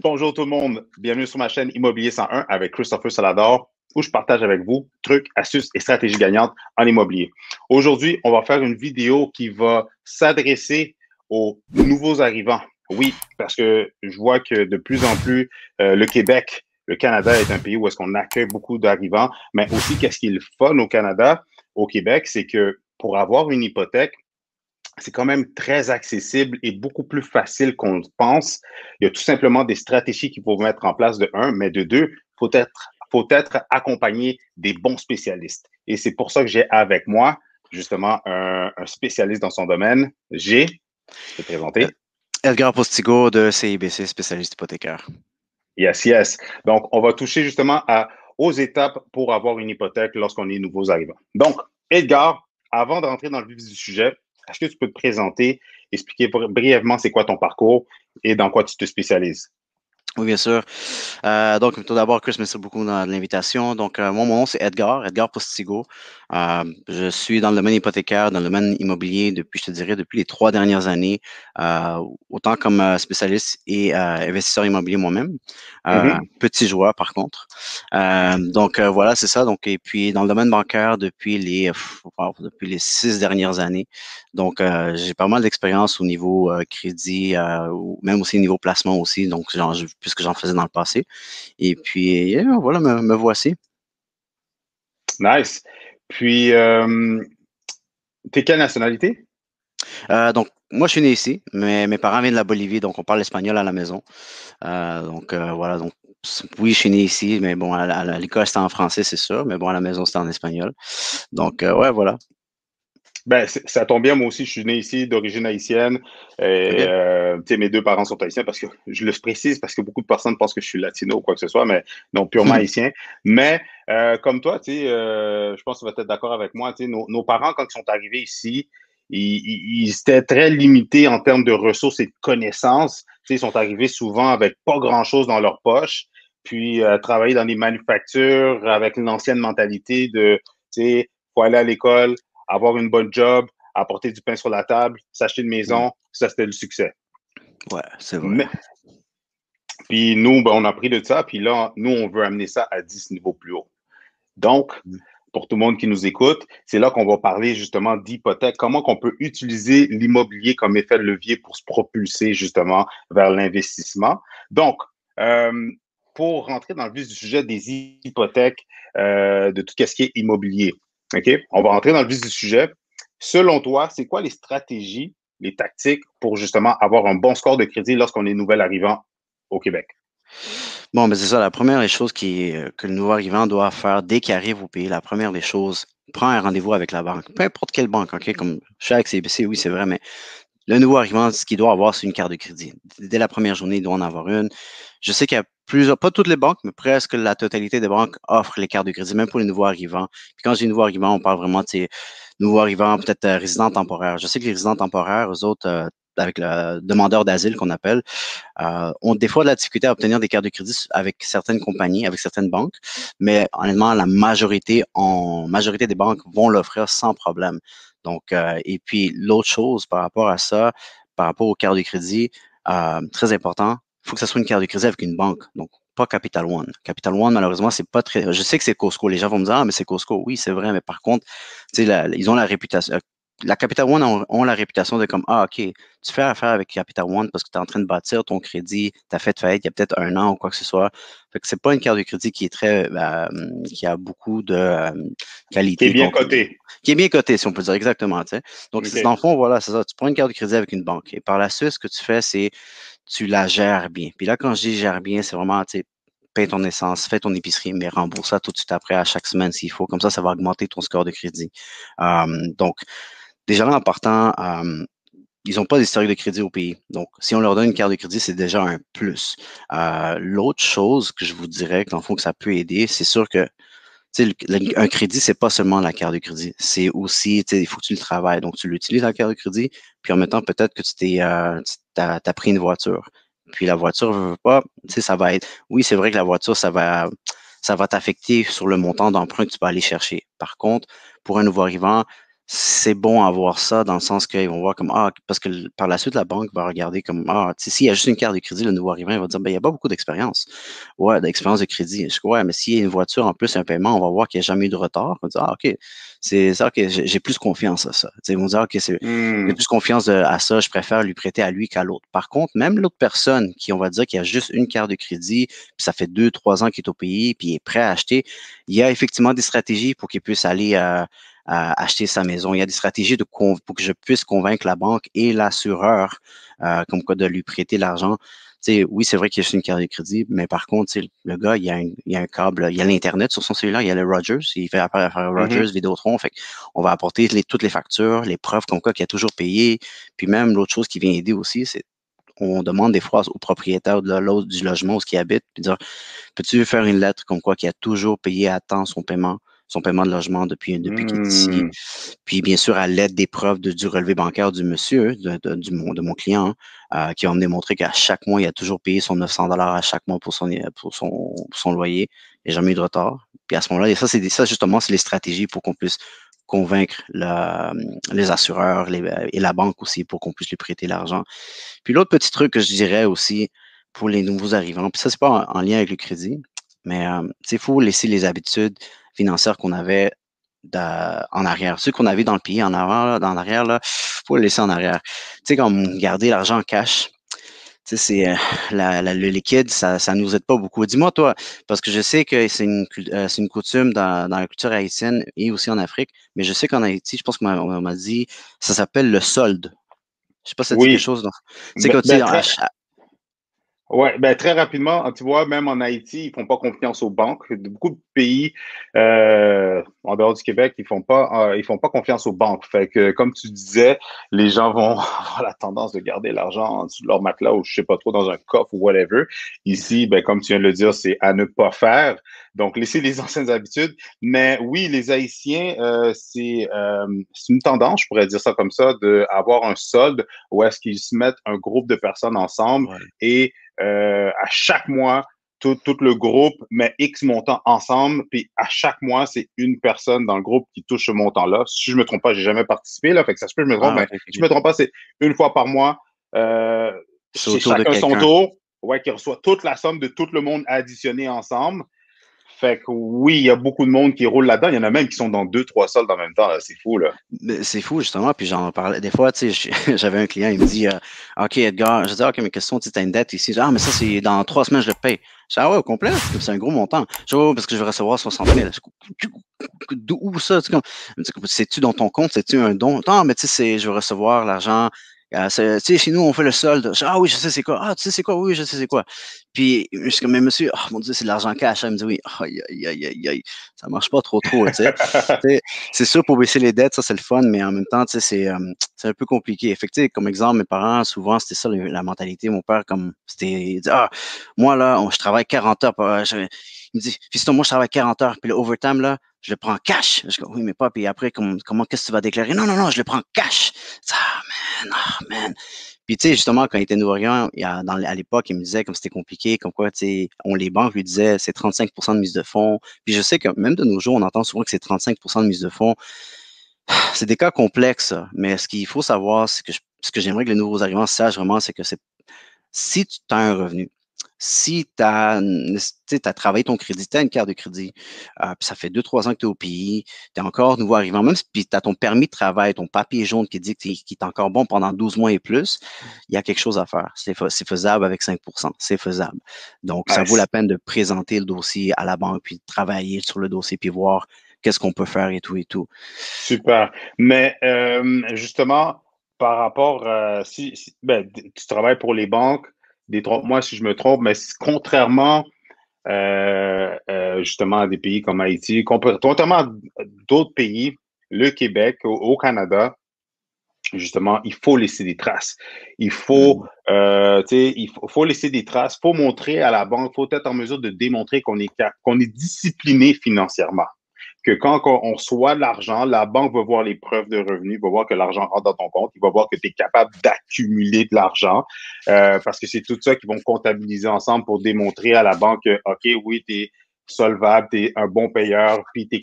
Bonjour tout le monde, bienvenue sur ma chaîne Immobilier 101 avec Christopher Salador, où je partage avec vous trucs, astuces et stratégies gagnantes en immobilier. Aujourd'hui, on va faire une vidéo qui va s'adresser aux nouveaux arrivants. Oui, parce que je vois que de plus en plus, le Québec, le Canada est un pays où est-ce qu'on accueille beaucoup d'arrivants, mais aussi qu'est-ce qui est le fun au Canada, au Québec, c'est que pour avoir une hypothèque, c'est quand même très accessible et beaucoup plus facile qu'on le pense. Il y a tout simplement des stratégies qu'il faut mettre en place de un, mais de deux, faut être accompagné des bons spécialistes. Et c'est pour ça que j'ai avec moi justement un spécialiste dans son domaine. Tu peux te présenter? Edgar Postigo de CIBC, spécialiste hypothécaire. Yes, yes. Donc, on va toucher justement aux étapes pour avoir une hypothèque lorsqu'on est nouveaux arrivants. Donc, Edgar, avant de rentrer dans le vif du sujet, est-ce que tu peux te présenter, expliquer brièvement c'est quoi ton parcours et dans quoi tu te spécialises? Oui, bien sûr. Donc, tout d'abord, Chris, merci beaucoup de l'invitation. Donc, moi, mon nom, c'est Edgar Postigo. Je suis dans le domaine hypothécaire, dans le domaine immobilier depuis, je te dirais, depuis les 3 dernières années, euh, autant comme spécialiste et investisseur immobilier moi-même. Mhm. Petit joueur, par contre. Donc, voilà, c'est ça. Donc, et puis, dans le domaine bancaire depuis les 6 dernières années. Donc, j'ai pas mal d'expérience au niveau crédit, ou même aussi au niveau placement aussi. Donc, puisque j'en faisais dans le passé. Et puis, voilà, me voici. Nice. Puis, t'es quelle nationalité? Donc, moi, je suis né ici, mais mes parents viennent de la Bolivie, donc on parle espagnol à la maison. Voilà, donc oui, je suis né ici, mais bon, à l'école, c'était en français, c'est sûr, mais bon, à la maison, c'était en espagnol. Donc, ouais, voilà. Ben, ça tombe bien, moi aussi, je suis né ici d'origine haïtienne. Et, OK. tu sais, mes deux parents sont haïtiens parce que je le précise parce que beaucoup de personnes pensent que je suis latino ou quoi que ce soit, mais non, purement haïtien. Mais comme toi, tu sais, je pense que tu vas être d'accord avec moi, tu sais, nos parents, quand ils sont arrivés ici, ils étaient très limités en termes de ressources et de connaissances. Tu sais, ils sont arrivés souvent avec pas grand-chose dans leur poche, puis travailler dans des manufactures avec l'ancienne mentalité de, tu sais, faut aller à l'école, avoir une bonne job, apporter du pain sur la table, s'acheter une Mm. maison, ça, c'était le succès. Ouais, c'est vrai. Mais, puis nous, ben, on a pris de ça, puis là, nous, on veut amener ça à 10 niveaux plus haut. Donc, Mm. pour tout le monde qui nous écoute, c'est là qu'on va parler justement d'hypothèque, comment qu'on peut utiliser l'immobilier comme effet de levier pour se propulser justement vers l'investissement. Donc, euh, pour rentrer dans le vif du sujet des hypothèques, de tout ce qui est immobilier, OK? On va rentrer dans le vif du sujet. Selon toi, c'est quoi les stratégies, les tactiques pour justement avoir un bon score de crédit lorsqu'on est nouvel arrivant au Québec? Bon, ben c'est ça. La première des choses que le nouveau arrivant doit faire dès qu'il arrive au pays, la première des choses, prends un rendez-vous avec la banque. Peu importe quelle banque, OK? Comme je suis avec CIBC, oui, c'est vrai, mais le nouveau arrivant, ce qu'il doit avoir, c'est une carte de crédit. Dès la première journée, il doit en avoir une. Je sais qu'il y a plusieurs, pas toutes les banques, mais presque la totalité des banques offrent les cartes de crédit, même pour les nouveaux arrivants. Puis quand je dis nouveau arrivant, on parle vraiment de ces nouveaux arrivants, peut-être résidents temporaires. Je sais que les résidents temporaires, eux autres, avec le demandeur d'asile qu'on appelle, ont des fois de la difficulté à obtenir des cartes de crédit avec certaines compagnies, avec certaines banques, mais honnêtement, majorité des banques vont l'offrir sans problème. Donc, et puis l'autre chose par rapport à ça, par rapport aux cartes de crédit, très important, il faut que ce soit une carte de crédit avec une banque. Donc, pas Capital One. Capital One, malheureusement, c'est pas très. Je sais que c'est Costco. Les gens vont me dire, ah, mais c'est Costco. Oui, c'est vrai, mais par contre, tu sais, ils ont la réputation. La Capital One ont la réputation de comme, ah, OK, tu fais affaire avec Capital One parce que tu es en train de bâtir ton crédit, tu as fait faillite il y a peut-être 1 an ou quoi que ce soit. Fait que c'est pas une carte de crédit qui est qui a beaucoup de Qui est qualité, bien coté. qui est bien cotée, si on peut dire exactement, tu sais. Donc, dans OK. le fond, voilà, c'est ça. Tu prends une carte de crédit avec une banque. Et par la suite, ce que tu fais, c'est tu la gères bien. Puis là, quand je dis gère bien, c'est vraiment, tu sais, paye ton essence, fais ton épicerie, mais rembourse ça tout de suite après à chaque semaine s'il faut. Comme ça va augmenter ton score de crédit. Donc, déjà là, en partant, ils n'ont pas d'historique de crédit au pays. Donc, si on leur donne une carte de crédit, c'est déjà un plus. L'autre chose que je vous dirais, dans le fond, que ça peut aider, c'est sûr que tu sais, un crédit, c'est pas seulement la carte de crédit. C'est aussi, tu sais, il faut que tu le travailles. Donc, tu l'utilises la carte de crédit, puis en même temps, peut-être que t'as pris une voiture. Puis la voiture, veut pas, tu sais, ça va être, oui, c'est vrai que la voiture, ça va t'affecter sur le montant d'emprunt que tu vas aller chercher. Par contre, pour un nouveau arrivant, c'est bon à voir ça dans le sens qu'ils vont voir comme, ah, parce que par la suite, la banque va regarder comme, ah, tu sais, s'il y a juste une carte de crédit, le nouveau arrivant, il va dire, ben, il n'y a pas beaucoup d'expérience. Ouais, d'expérience de crédit. Je dis, ouais, mais s'il y a une voiture en plus, un paiement, on va voir qu'il n'y a jamais eu de retard. On va dire, ah, OK, c'est ça, OK, j'ai plus confiance à ça. Tu sais, ils vont dire, OK, j'ai Hmm. plus confiance à ça, je préfère lui prêter à lui qu'à l'autre. Par contre, même l'autre personne qui, on va dire, qu'il y a juste une carte de crédit, puis ça fait 2, 3 ans qu'il est au pays, puis il est prêt à acheter, il y a effectivement des stratégies pour qu'il puisse aller à acheter sa maison. Il y a des stratégies pour que je puisse convaincre la banque et l'assureur, comme quoi de lui prêter l'argent. Tu sais, oui, c'est vrai qu'il y a juste une carte de crédit, mais par contre, tu sais, le gars, il y a un câble, il y a l'Internet sur son cellulaire, il y a le Rogers, il fait affaire à Rogers, Mhm. Vidéotron, fait on va apporter toutes les factures, les preuves comme quoi qu'il a toujours payé. Puis même l'autre chose qui vient aider aussi, c'est on demande des fois au propriétaire du logement où il habite, puis dire, peux-tu faire une lettre comme quoi qu'il a toujours payé à temps son paiement de logement depuis qu'il est ici. Hmm. Puis, bien sûr, à l'aide des preuves du relevé bancaire du monsieur, de mon client, qui va me démontrer qu'à chaque mois, il a toujours payé son 900 $ à chaque mois pour son loyer. Il n'y a jamais eu de retard. Puis à ce moment-là, et ça, justement, c'est les stratégies pour qu'on puisse convaincre les assureurs et la banque aussi pour qu'on puisse lui prêter l'argent. Puis l'autre petit truc que je dirais aussi pour les nouveaux arrivants, puis ça, c'est pas en lien avec le crédit, mais il faut laisser les habitudes financières qu'on avait en arrière. Ceux qu'on avait dans le pays en avant, là, dans l'arrière, là, faut le laisser en arrière. Tu sais, comme garder l'argent en cash, tu sais, le liquide, ça nous aide pas beaucoup. Dis-moi, toi, parce que je sais que c'est une coutume dans la culture haïtienne et aussi en Afrique, mais je sais qu'en Haïti, je pense qu'on m'a dit, ça s'appelle le solde. Je sais pas si ça dit quelque Oui. chose. Non? Tu sais, Ben, quand tu sais, ben, très, Ouais, ben très rapidement, tu vois, même en Haïti, ils font pas confiance aux banques. Beaucoup de pays en dehors du Québec, ils font pas confiance aux banques. Fait que, comme tu disais, les gens vont avoir la tendance de garder l'argent en dessous de leur matelas ou je sais pas trop dans un coffre ou whatever. Ici, ben comme tu viens de le dire, c'est à ne pas faire. Donc, laisser les anciennes habitudes. Mais oui, les Haïtiens, c'est une tendance, je pourrais dire ça comme ça, de avoir un solde où est-ce qu'ils se mettent un groupe de personnes ensemble ouais. et à chaque mois, tout le groupe met X montant ensemble, puis à chaque mois, c'est une personne dans le groupe qui touche ce montant-là. Si je me trompe pas, j'ai jamais participé, là, fait que ça se peut, je me trompe, Ah, mais ok, ok, si je me ok. trompe pas, c'est une fois par mois, euh, C'est c'est autour de chacun son quelqu'un. tour, ouais, qui reçoit toute la somme de tout le monde additionné ensemble. Fait que oui, il y a beaucoup de monde qui roule là-dedans. Il y en a même qui sont dans deux, trois soldes en même temps, là. C'est fou, là. Mais c'est fou, justement, puis j'en parlais. Des fois, tu sais, j'avais un client, il me dit OK, Edgar, je dis OK, mais question, tu as une dette ici. Ah, mais ça, c'est dans 3 semaines, je le paye. Je dis ah ouais, au complet, c'est un gros montant. Je dis ouais, parce que je vais recevoir 60 000. D'où ça? Tu sais, c'est-tu dans ton compte? C'est-tu un don? Non, mais tu sais, je vais recevoir l'argent. Tu sais, chez nous, on fait le solde. Je dis, ah oui, je sais c'est quoi. Ah, tu sais c'est quoi? Oui, je sais c'est quoi. Puis, je suis comme, mais monsieur, oh mon Dieu, c'est de l'argent cash. Il me dit oui. Aïe, aïe, aïe, aïe, aïe. Ça marche pas trop, tu sais. Tu sais, c'est sûr, pour baisser les dettes, ça, c'est le fun, mais en même temps, tu sais, c'est un peu compliqué. Effectivement, comme exemple, mes parents, souvent, c'était ça la mentalité. Mon père, comme, il dit, ah, moi, là, je travaille 40 heures. Il me dit, fiston, moi, je travaille 40 heures, puis le overtime, là, je le prends cash. Je dis, oui, mais pas, puis après, comment, qu'est-ce que tu vas déclarer? Non, non, non, je le prends cash. Ah, man, ah, man. Puis, tu sais, justement, quand il était nouveau-riant, à l'époque, il me disait comme c'était compliqué, comme quoi, tu sais, les banques lui disaient c'est 35 de mise de fonds. Puis je sais que même de nos jours, on entend souvent que c'est 35 de mise de fonds. C'est des cas complexes, ça. Mais ce qu'il faut savoir, ce que j'aimerais que les nouveaux arrivants sachent vraiment, c'est que si tu as un revenu, si tu as, travaillé ton crédit, tu as une carte de crédit, puis ça fait 2, 3 ans que tu es au pays, tu es encore nouveau arrivant, même si tu as ton permis de travail, ton papier jaune qui dit qu'il est encore bon pendant 12 mois et plus, il y a quelque chose à faire. C'est faisable avec 5%. C'est faisable. Donc, ça vaut la Nice. peine de présenter le dossier à la banque, puis de travailler sur le dossier, puis voir qu'est-ce qu'on peut faire et tout et tout. Super. Mais justement, par rapport, ben, tu travailles pour les banques, détrompe-moi si je me trompe, mais contrairement justement à des pays comme Haïti, contrairement à d'autres pays, le Québec, au Canada, justement, il faut laisser des traces. Il faut, Mm. tu sais, faut laisser des traces, faut montrer à la banque, faut être en mesure de démontrer qu'on est discipliné financièrement, que quand on reçoit de l'argent, la banque va voir les preuves de revenus, va voir que l'argent rentre dans ton compte, il va voir que tu es capable d'accumuler de l'argent, parce que c'est tout ça qu'ils vont comptabiliser ensemble pour démontrer à la banque que, OK, oui, tu es solvable, tu es un bon payeur, puis tu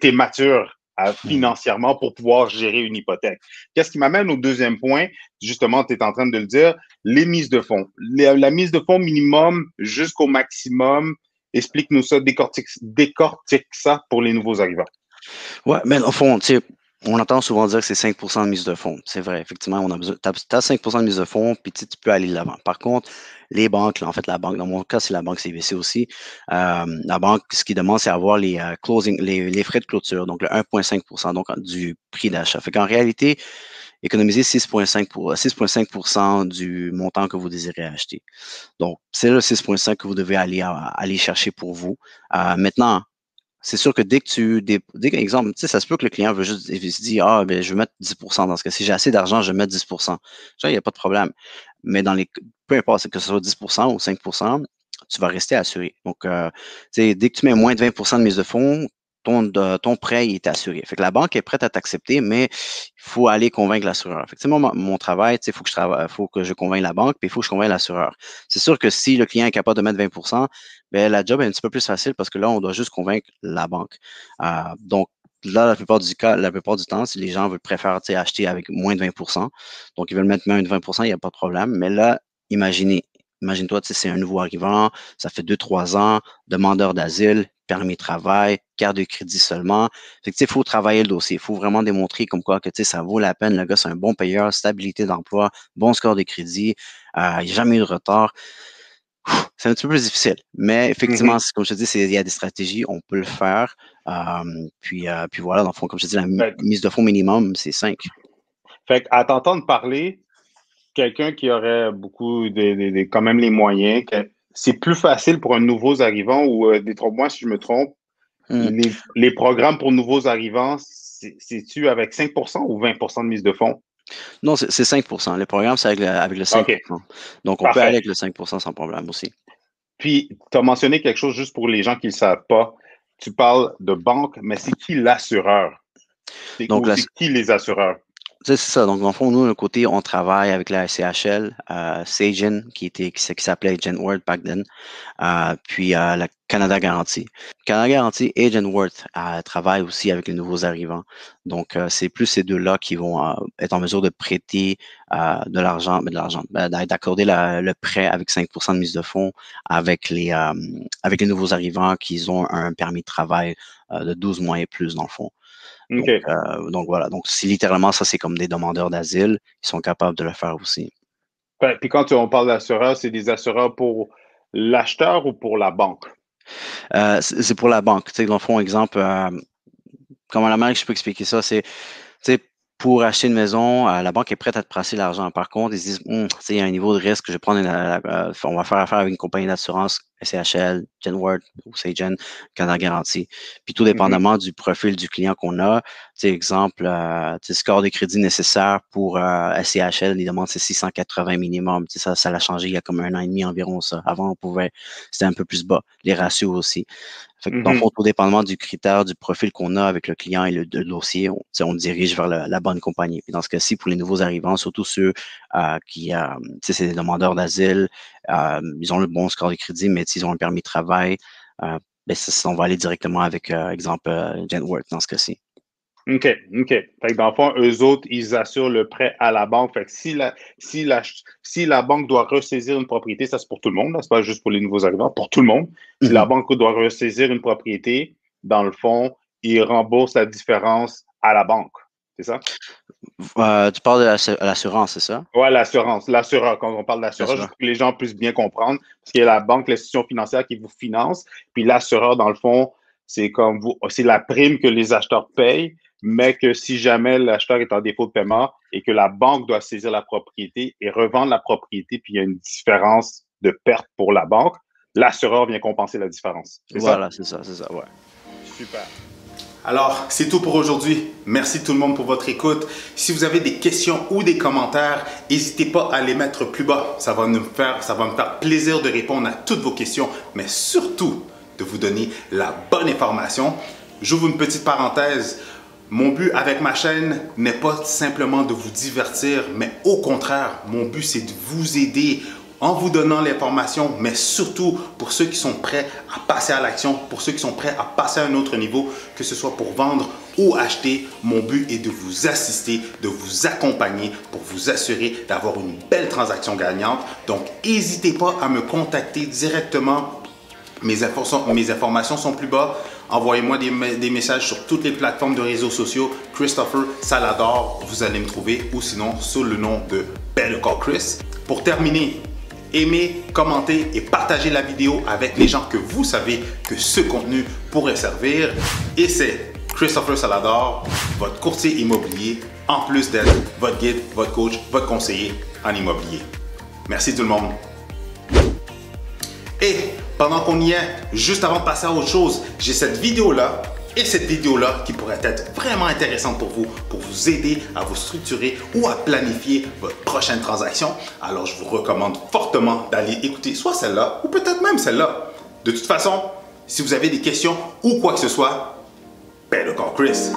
es mature financièrement pour pouvoir gérer une hypothèque. Qu'est-ce qui m'amène au deuxième point? Justement, tu es en train de le dire, les mises de fonds. La mise de fonds minimum jusqu'au maximum. Explique-nous ça, décortique ça pour les nouveaux arrivants. Ouais, mais au fond, tu sais, on entend souvent dire que c'est 5 de mise de fonds. C'est vrai, effectivement, on a besoin. Tu as 5 de mise de fonds, puis tu peux aller de l'avant. Par contre, les banques, là, en fait, la banque, dans mon cas, c'est la banque CIBC aussi. La banque, ce qu'ils demande, c'est avoir les les frais de clôture, donc le 1,5 donc du prix d'achat. Fait qu'en réalité, économiser 6,5 du montant que vous désirez acheter. Donc, c'est le 6,5 que vous devez aller chercher pour vous. Maintenant, c'est sûr que exemple, tu sais, ça se peut que le client veut juste, il se dit, ah, ben, je vais mettre 10% dans ce cas. Si j'ai assez d'argent, je vais mettre 10%. Ça, il n'y a pas de problème. Mais peu importe que ce soit 10% ou 5%, tu vas rester assuré. Donc, tu sais, dès que tu mets moins de 20% de mise de fonds, ton prêt il est assuré. Fait que la banque est prête à t'accepter, mais il faut aller convaincre l'assureur. Fait que, mon travail, il faut que je convainque la banque, puis il faut que je convainque l'assureur. C'est sûr que si le client est capable de mettre 20%, ben, la job est un petit peu plus facile parce que là, on doit juste convaincre la banque. Donc, là, la plupart du temps, si les gens préfèrent acheter avec moins de 20%, donc ils veulent mettre moins de 20%, il n'y a pas de problème. Mais là, imagine-toi, c'est un nouveau arrivant, ça fait 2-3 ans, demandeur d'asile, permis de travail, carte de crédit seulement. Fait que, il faut travailler le dossier. Il faut vraiment démontrer comme quoi que ça vaut la peine. Le gars, c'est un bon payeur, stabilité d'emploi, bon score de crédit, il n'y a jamais eu de retard. C'est un petit peu plus difficile. Mais effectivement, comme je te dis, il y a des stratégies, on peut le faire. Puis voilà, dans le fond, comme je te dis, la mise de fonds minimum, c'est 5. Fait à t'entendre parler, quelqu'un qui aurait beaucoup quand même les moyens, c'est plus facile pour un nouveau arrivant ou détrompe-moi si je me trompe. Les programmes pour nouveaux arrivants, c'est-tu avec 5% ou 20% de mise de fonds? Non, c'est 5%. Le programme, c'est avec le 5%. Okay. Donc, on peut aller avec le 5% sans problème aussi. Puis, tu as mentionné quelque chose juste pour les gens qui ne le savent pas. Tu parles de banque, mais c'est qui l'assureur? C'est qui les assureurs? C'est ça. Donc, dans le fond, nous, de côté, on travaille avec la SCHL, Sagen, qui s'appelait Genworth back then, puis la Canada Garantie. Canada Garantie et Genworth travaillent aussi avec les nouveaux arrivants. Donc, c'est plus ces deux-là qui vont être en mesure de prêter d'accorder le prêt avec 5% de mise de fonds avec les nouveaux arrivants qui ont un permis de travail de 12 mois et plus, dans le fond. Okay. Donc voilà. Donc, si littéralement, ça, c'est comme des demandeurs d'asile, ils sont capables de le faire aussi. Puis quand on parle d'assureurs, c'est des assureurs pour l'acheteur ou pour la banque? C'est pour la banque. Tu sais, dans le fond, exemple, comment la manière que je peux expliquer ça, c'est, tu sais, pour acheter une maison, la banque est prête à te prêter l'argent. Par contre, ils se disent, il y a un niveau de risque, je vais prendre on va faire affaire avec une compagnie d'assurance, SCHL, Genworth ou Sagen, Canada Garantie. Puis tout dépendamment du profil du client qu'on a, exemple, score de crédit nécessaire pour SCHL, ils demandent c'est 680 minimum. Ça l'a changé il y a comme 1 an et demi environ, ça. Avant, c'était un peu plus bas. Les ratios aussi. Fait que, dans le fond, tout dépendamment du critère, du profil qu'on a avec le client et le dossier, on dirige vers la bonne compagnie. Puis dans ce cas-ci, pour les nouveaux arrivants, surtout ceux qui, c'est des demandeurs d'asile, ils ont le bon score de crédit, mais s'ils ont un permis de travail, on va aller directement avec, exemple, Genworth dans ce cas-ci. OK. Fait que dans le fond, eux autres, ils assurent le prêt à la banque. Fait que si la banque doit ressaisir une propriété, ça c'est pour tout le monde, c'est pas juste pour les nouveaux arrivants, pour tout le monde. Si la banque doit ressaisir une propriété, dans le fond, ils remboursent la différence à la banque. C'est ça? Tu parles de l'assurance, c'est ça? Oui, l'assureur, quand on parle d'assureur, juste pour que les gens puissent bien comprendre, parce qu'il y a la banque, l'institution financière qui vous finance, puis l'assureur, dans le fond, c'est la prime que les acheteurs payent, mais que si jamais l'acheteur est en défaut de paiement et que la banque doit saisir la propriété et revendre la propriété, puis il y a une différence de perte pour la banque, l'assureur vient compenser la différence. Voilà, c'est ça, ouais. Super. Alors, c'est tout pour aujourd'hui. Merci tout le monde pour votre écoute. Si vous avez des questions ou des commentaires, n'hésitez pas à les mettre plus bas. Ça va me faire plaisir de répondre à toutes vos questions, mais surtout de vous donner la bonne information. J'ouvre une petite parenthèse. Mon but avec ma chaîne n'est pas simplement de vous divertir, mais au contraire, mon but c'est de vous aider en vous donnant l'information, mais surtout pour ceux qui sont prêts à passer à l'action, pour ceux qui sont prêts à passer à un autre niveau, que ce soit pour vendre ou acheter. Mon but est de vous assister, de vous accompagner pour vous assurer d'avoir une belle transaction gagnante. Donc, n'hésitez pas à me contacter directement. Mes informations sont plus bas. Envoyez-moi des messages sur toutes les plateformes de réseaux sociaux. Christopher Salador, vous allez me trouver, ou sinon sous le nom de Better Call Chris. Pour terminer, aimez, commentez et partagez la vidéo avec les gens que vous savez que ce contenu pourrait servir. Et c'est Christopher Salador, votre courtier immobilier, en plus d'être votre guide, votre coach, votre conseiller en immobilier. Merci tout le monde. Et pendant qu'on y est, juste avant de passer à autre chose, j'ai cette vidéo-là et cette vidéo-là qui pourrait être vraiment intéressante pour vous aider à vous structurer ou à planifier votre prochaine transaction. Alors, je vous recommande fortement d'aller écouter soit celle-là ou peut-être même celle-là. De toute façon, si vous avez des questions ou quoi que ce soit, Better Call Chris.